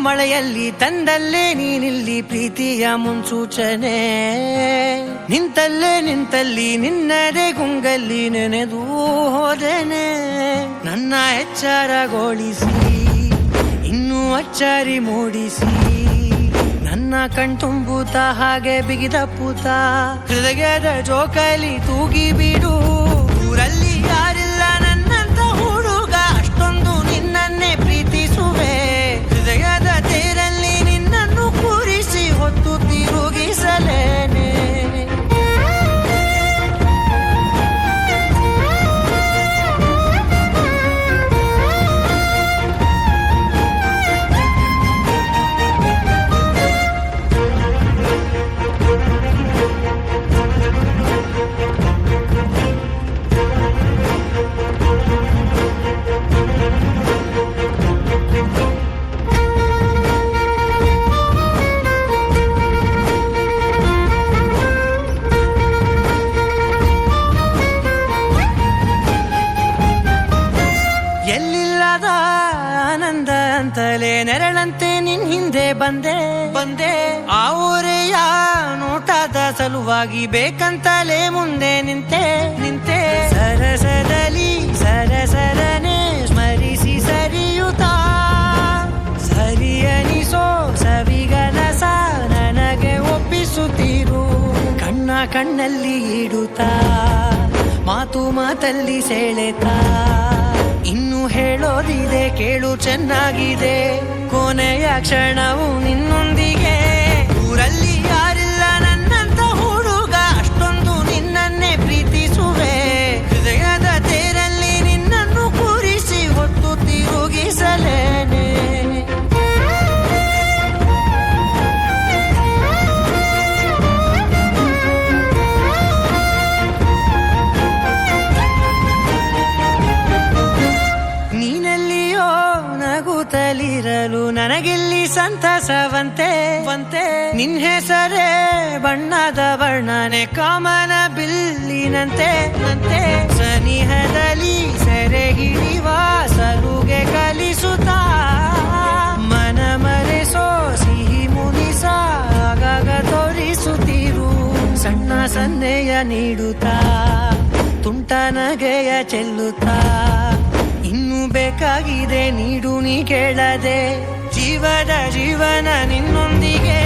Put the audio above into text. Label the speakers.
Speaker 1: ಮಳೆಯಲ್ಲಿ ತಂದಲ್ಲೇ ನೀನಿಲ್ಲಿ ಪ್ರೀತಿಯ ಮುನ್ಸೂಚನೆ, ನಿಂತಲ್ಲಿ ನಿನ್ನದೇ ಗುಂಗಲ್ಲಿ ನೆನೆದು ಹೋದೆನೆ. ನನ್ನ ಎಚ್ಚರಗೊಳಿಸಿ ಇನ್ನೂ ಅಚ್ಚರಿ ಮೂಡಿಸಿ, ನನ್ನ ಕಣ್ತುಂಬುತ್ತ ಹಾಗೆ ಬಿಗಿದ ಪೂತ ಹೃದಯದ ಜೋಕಾಲಿ ತೂಗಿ ಬಿಡು. ಊರಲ್ಲಿ ಯಾರಿಲ್ಲ ನನ್ನಂತ ಹುಡುಗ, ಅಷ್ಟೊಂದು ನಿನ್ನನ್ನೇ ಪ್ರೀತಿಸುವೆ. ಹೃದಯದ ತೇರಲ್ಲಿ ನಿನ್ನನ್ನು ಕೂರಿಸಿ ಹೊತ್ತು ತಿರುಗಿಸಲೇನೆ. ಎಲ್ಲಿಲ್ಲದ ಆನಂದ ಅಂತಲೇ ನೆರಳಂತೆ ನಿನ್ ಹಿಂದೆ ಬಂದೆ. ಆ ಊರೆಯ ನೋಟದ ಸಲುವಾಗಿ ಬೇಕಂತಲೇ ಮುಂದೆ ನಿಂತೆ. ಸರಸದಲ್ಲಿ ಸರಸರನೆ ಸ್ಮರಿಸಿ ಸರಿಯುತ್ತಾ, ಸರಿಯನಿಸೋ ಸವಿಗನಸ ನನಗೆ ಒಪ್ಪಿಸುತ್ತೀರು. ಕಣ್ಣಲ್ಲಿ ಇಡುತ್ತಾ, ಮಾತಲ್ಲಿ ಸೆಳೆತಾ, ಇನ್ನು ಹೇಳೋದಿದೆ ಕೇಳು ಚೆನ್ನಾಗಿದೆ. ಕೊನೆಯ ಕ್ಷಣವು ನಿನ್ನೊಂದಿಗೆ. ಊರಲ್ಲಿ ಯಾರಿಲ್ಲ ನನ್ನಂತ ಹುಡುಗ, ಅಷ್ಟೊಂದು ನಿನ್ನನ್ನೇ ಪ್ರೀತಿಸುವೆ. ಹೃದಯದ ತೇರಲ್ಲಿ ನಿನ್ನನ್ನು ಕೂರಿಸಿ ಹೊತ್ತು ತಿರುಗಿಸಲೇನೆ. ನಗುತ್ತಲಿರಲು ನನಗಿಲ್ಲಿ ಸಂತಸವಂತೆ. ನಿನ್ ಹೆಸರೇ ಬಣ್ಣದ ವರ್ಣನೆ ಕಾಮನ ಬಿಲ್ಲಿನಂತೆ. ಸನಿಹದಲ್ಲಿ ಸೆರೆ ಹಿಡಿಯುವ ಸಲುಗೆ ಕಲಿಸುತ್ತಾ, ಮನ ಮರೆಸೋ ಸಿಹಿ ಮುನಿಸ ಆಗಾಗ ತೋರಿಸುತ್ತೀರು. ಸಣ್ಣ ಸನ್ನೆಯ ನೀಡುತ್ತಾ, ತುಂಟ ನಗೆಯ ಚೆಲ್ಲುತ್ತಾ, ಇನ್ನು ಬೇಕಾಗಿದೆ ನೀಡು ನೀ ಕೇಳದೆ. ಜೀವನ ನಿನ್ನೊಂದಿಗೆ.